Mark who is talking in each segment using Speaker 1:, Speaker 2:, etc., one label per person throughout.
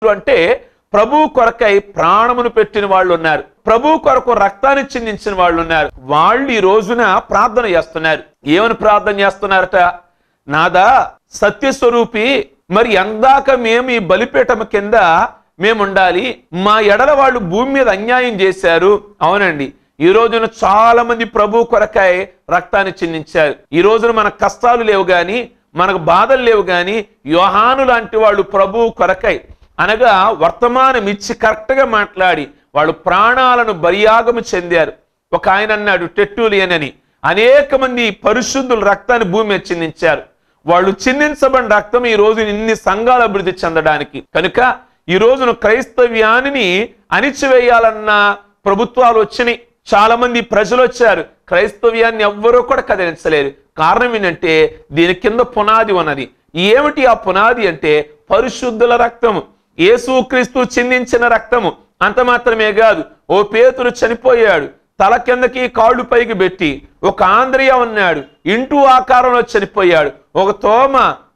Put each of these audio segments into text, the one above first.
Speaker 1: అంటే ప్రభు కొరకై ప్రాణమును పెట్టిన వాళ్ళు ఉన్నారు, ప్రభు కొరకు రక్తాన్ని చిందించిన వాళ్ళు ఉన్నారు. వాళ్ళు ఈ రోజున ప్రార్థన చేస్తున్నారు. ఏమని ప్రార్థన చేస్తున్నారట? నాదా సత్యస్వరూపి, మరి ఎందాక మేము ఈ బలిపీఠం కింద మేము ఉండాలి? మా ఎడల వాళ్ళు భూమి మీద అన్యాయం చేశారు. అవునండి, ఈ రోజున చాలా మంది ప్రభు కొరకై రక్తాన్ని చిందించారు. ఈ రోజున మనకు కష్టాలు లేవు గాని, మనకు బాధలు లేవు గాని, యోహాను లాంటి వాళ్ళు ప్రభు కొరకై అనగా వర్తమానం ఇచ్చి కరెక్ట్గా మాట్లాడి వాళ్ళు ప్రాణాలను బలియాగము చెందారు. ఒక ఆయన అన్నాడు, టెర్టులియన్ అని, అనేక మంది పరిశుద్ధులు రక్తాన్ని భూమి మీద చిందించారు. వాళ్ళు చిందించబడిన రక్తం ఈ రోజు ఇన్ని సంఘాలు అభివృద్ధి చెందడానికి. కనుక ఈ రోజున క్రైస్తవ్యాన్ని అణిచివేయాలన్న ప్రభుత్వాలు వచ్చినాయి. చాలా మంది ప్రజలు వచ్చారు, క్రైస్తవ్యాన్ని ఎవ్వరూ కూడా కదిలించలేరు. కారణం ఏంటంటే దీని కింద పునాది ఉన్నది. ఏమిటి ఆ పునాది అంటే పరిశుద్ధుల రక్తము, యేసుక్రీస్తు చిందించిన రక్తము. అంత మాత్రమే కాదు, ఓ పేతురు చనిపోయాడు, తల కిందకి కాళ్ళు పైకి పెట్టి. ఒక ఆంద్రియ ఉన్నాడు, ఇంటూ ఆకారంలో చనిపోయాడు. ఒక తోమ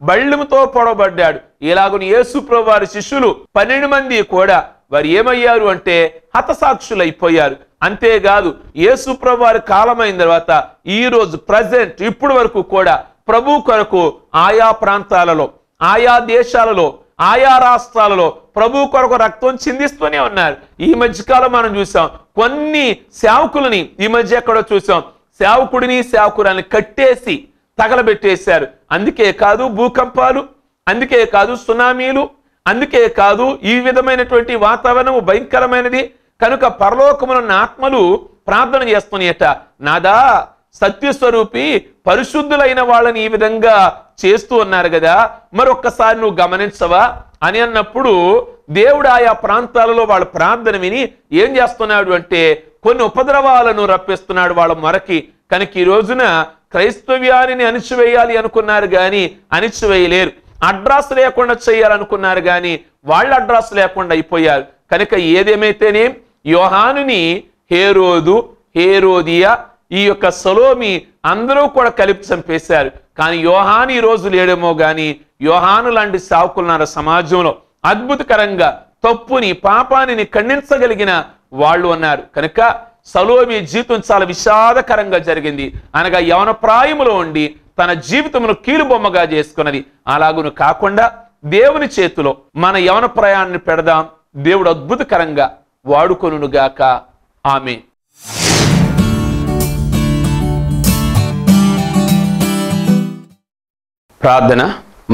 Speaker 1: బళ్ళెముతో పొడవబడ్డాడు. ఇలాగుని యేసు ప్రభు వారి శిష్యులు 12 మంది కూడా వారు ఏమయ్యారు అంటే హతసాక్షులైపోయారు. అంతేకాదు, యేసు ప్రభు వారి కాలమైన తర్వాత ఈ రోజు ప్రజెంట్ ఇప్పుడు వరకు కూడా ప్రభు కొరకు ఆయా ప్రాంతాలలో, ఆయా దేశాలలో, ఆయా రాష్ట్రాలలో ప్రభు కొరకు రక్తం చిందిస్తూనే ఉన్నారు. ఈ మధ్యకాలం మనం చూసాం, కొన్ని సేవకులని ఈ మధ్య ఎక్కడో చూసాం, సేవకుడిని సేవకురాన్ని కట్టేసి తగలబెట్టేశారు. అందుకే కాదు భూకంపాలు, అందుకే కాదు సునామీలు, అందుకే కాదు ఈ విధమైనటువంటి వాతావరణం భయంకరమైనది. కనుక పరలోకమున్న ఆత్మలు ప్రార్థన చేస్తున్నాయట, నాదా సత్యస్వరూపి, పరిశుద్ధులైన వాళ్ళని ఈ విధంగా చేస్తూ ఉన్నారు కదా, మరొక్కసారి నువ్వు గమనించవా అని అన్నప్పుడు దేవుడు ఆయా ప్రాంతాలలో వాళ్ళ ప్రార్థన విని ఏం చేస్తున్నాడు అంటే కొన్ని ఉపద్రవాలను రప్పిస్తున్నాడు వాళ్ళ మొరకి. కనుక ఈ రోజున క్రైస్తవ్యాన్ని అణిచివేయాలి అనుకున్నారు కానీ అణిచివేయలేరు. అడ్రస్ లేకుండా చేయాలనుకున్నారు కానీ వాళ్ళ అడ్రస్ లేకుండా అయిపోయారు. కనుక ఏదేమైతేనే యోహానుని హేరోదు, హేరోదియా, ఈ యొక్క సలోమి అందరూ కూడా కలిపి చంపేశారు. కానీ యోహాను ఈ రోజు లేడేమో గాని యోహాను లాంటి సేవకులున్నారు సమాజంలో. అద్భుతకరంగా తప్పుని పాపాన్ని ఖండించగలిగిన వాళ్ళు ఉన్నారు. కనుక సలోమి జీవితం చాలా విషాదకరంగా జరిగింది. అనగా యవన ప్రాయములో ఉండి తన జీవితమును కీలుబొమ్మగా చేసుకున్నది. అలాగును కాకుండా దేవుని చేతిలో మన యవన ప్రయాణాన్ని పెడదాం. దేవుడు అద్భుతకరంగా వాడుకొనుగాక. ఆమేన్. ప్రార్థన.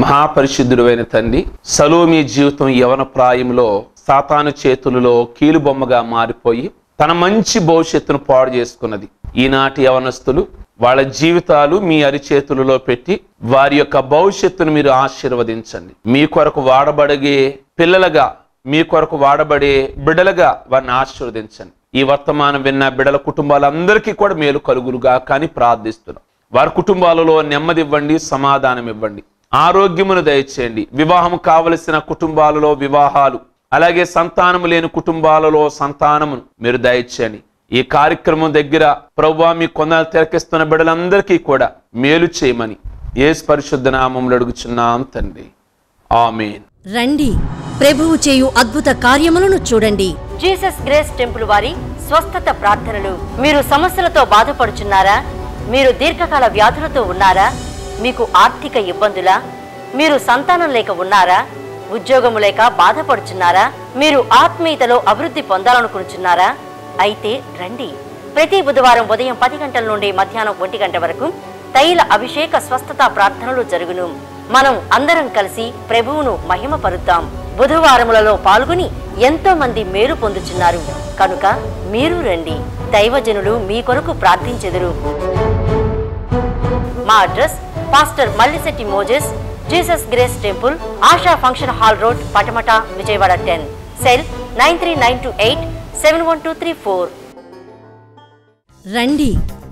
Speaker 1: మహాపరిశుద్ధుడైన తండ్రి, సలోమి జీవితం యవన ప్రాయంలో సాతాను చేతులలో కీలుబొమ్మగా మారిపోయి తన మంచి భవిష్యత్తును పాడు చేసుకున్నది. ఈనాటి యవనస్తులు వాళ్ళ జీవితాలు మీ అరిచేతులలో పెట్టి వారి యొక్క భవిష్యత్తును మీరు ఆశీర్వదించండి. మీ కొరకు వాడబడే పిల్లలుగా, మీ కొరకు వాడబడే బిడ్డలుగా వారిని ఆశీర్వదించండి. ఈ వర్తమానం విన్న బిడ్డల కుటుంబాలందరికీ కూడా మేలు కలుగులుగా కానీ ప్రార్థిస్తున్నాం. వారి కుటుంబాలలో నెమ్మది ఇవ్వండి, సమాధానం ఇవ్వండి, ఆరోగ్యమును దయచేయండి. వివాహము కావలసిన కుటుంబాలలో వివాహాలు, అలాగే సంతానము లేని కుటుంబాలలో సంతానమును మీరు దయచేయండి. ఈ కార్యక్రమం దగ్గర ప్రభువా మీ కొందరు తెరకిస్తున్న బిడ్డలందరికీ కూడా మేలు చేయమని యేసు పరిశుద్ధ నామములో అడుగుచున్నాం తండ్రి. ఆమేన్.
Speaker 2: రండి, ప్రభువు చేయు అద్భుత కార్యములను చూడండి.
Speaker 3: జీసస్ గ్రేస్ టెంపుల్ వారి స్వస్థత ప్రార్థనలు. మీరు సమస్యలతో బాధపడుచున్నారా? మీరు దీర్ఘకాల వ్యాధులతో ఉన్నారా? మీకు ఆర్థిక ఇబ్బందులా? మీరు సంతానం లేక ఉన్నారా? ఉద్యోగము లేక బాధపడుచున్నారా? మీరు ఆత్మీయతలో అభివృద్ధి పొందాలనుకుంటున్నారా? అయితే రండి. ప్రతి బుధవారం ఉదయం 10 గంటల నుండి మధ్యాహ్నం 1 గంట వరకు తైల అభిషేక స్వస్థత ప్రార్థనలు జరుగును. మనం అందరం కలిసి ప్రభువును మహిమపరుద్దాం. బుధవారములలో పాల్గొని ఎంతో మంది మేలు పొందుచున్నారు. కనుక మీరు రండి. దైవజనులు మీ కొరకు ప్రార్థించెదరు. మా address pastor Mallisetti Moses, Jesus grace temple, ASHA function hall road, Patamata, Vijayawada 10. Cell 9392871234.
Speaker 2: రండి,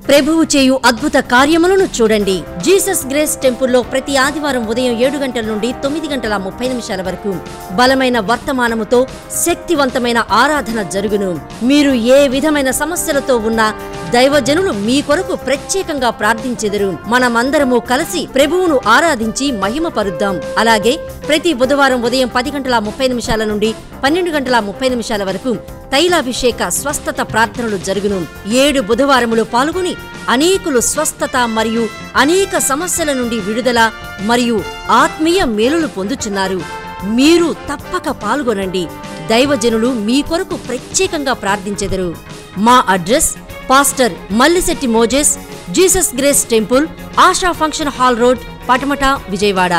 Speaker 2: ప్రభువు చేయు అద్భుత కార్యములను చూడండి. జీసస్ గ్రేస్ టెంపుల్లో ప్రతి ఆదివారం ఉదయం 7 గంటల నుండి 9 గంటల 30 నిమిషాల వరకు బలమైన వర్తమానముతో శక్తివంతమైన ఆరాధన జరుగును. మీరు ఏ విధమైన సమస్యలతో ఉన్నా దైవజనులు మీ కొరకు ప్రత్యేకంగా ప్రార్థించెదరు. మనమందరము కలిసి ప్రభువును ఆరాధించి మహిమపరుద్దాం. అలాగే ప్రతి బుధవారం ఉదయం 10:30 నుండి 12:30 వరకు తైలాభిషేక స్వస్థత ప్రార్థనలు జరుగును. 7 బుధవారములు పాల్గొని అనేకులు స్వస్థత మరియు అనేక సమస్యల నుండి విడుదల మరియు ఆత్మీయ మేలులు పొందుచున్నారు. మీరు తప్పక పాల్గొనండి. దైవజనులు మీ కొరకు ప్రత్యేకంగా ప్రార్థించెదరు. మా address pastor Mallisetti Moses, Jesus grace temple, ASHA function hall road, Patamata, Vijayawada.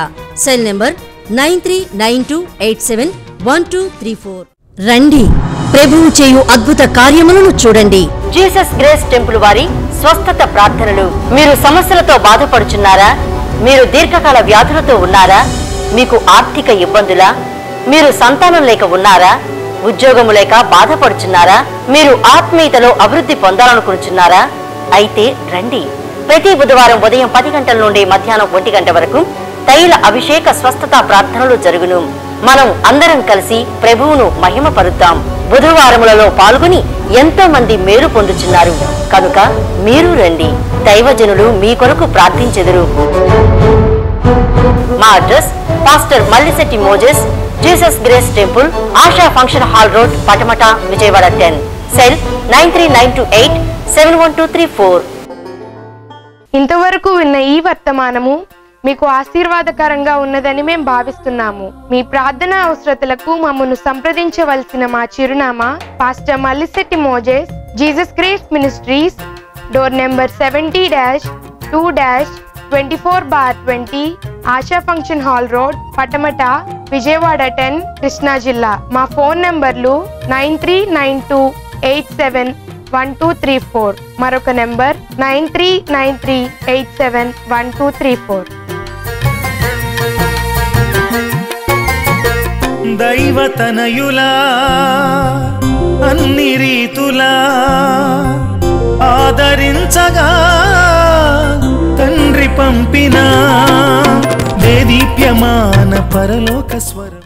Speaker 2: Cell number 9392871234. రండి, ప్రభువు చేయు అద్భుత కార్యములను చూడండి.
Speaker 3: జీసస్ గ్రేస్ టెంపుల్ వారి స్వస్థత ప్రార్థనలు. మీరు సమస్యలతో బాధపడుచున్నారా? మీరు దీర్ఘకాల వ్యాధులతో ఉన్నారా? మీకు ఆర్థిక ఇబ్బందులా? మీరు సంతానం లేక ఉన్నారా? ఉద్యోగము లేక బాధపడుచున్నారా? మీరు ఆత్మీయతలో అభివృద్ధి పొందాలనుకుంటున్నారా? అయితే రండి. ప్రతి బుధవారం ఉదయం 10 గంటల నుండి మధ్యాహ్నం 1 గంట వరకు తైల అభిషేక స్వస్థత ప్రార్థనలు జరుగును. మనం అందరం కలిసి ప్రభువును మహిమపరుద్దాం. బుధవారములలో పాల్గొని ఎంతో మంది మేలు పొందుచున్నారు కనుక మీరు రండి. దైవజనులు మీ కొరకు ప్రార్థించెదరు. మా address pastor Mallisetti Moses, Jesus grace temple, ASHA function hall road, Patamata, Vijayawada 10. Cell 9392871234.
Speaker 4: ఇంతవరకు విన్న ఈ వర్తమానము మీకు ఆశీర్వాదకరంగా ఉన్నదని మేము భావిస్తున్నాము. మీ ప్రార్థనా అవసరతలకు మమ్మల్ని సంప్రదించవలసిన మా చిరునామా pastor Mallisetti Moses, Jesus grace ministries, door number 70-2-24/20, ASHA function hall road, Patamata, Vijayawada 10, Krishna జిల్లా. మా ఫోన్ నంబర్లు 9392871234. మరొక నెంబర్ 9393871234.
Speaker 5: దైవతనయులా అన్ని రీతులా ఆదరించగా తండ్రి పంపిన దేదీప్యమాన పరలోక స్వరం.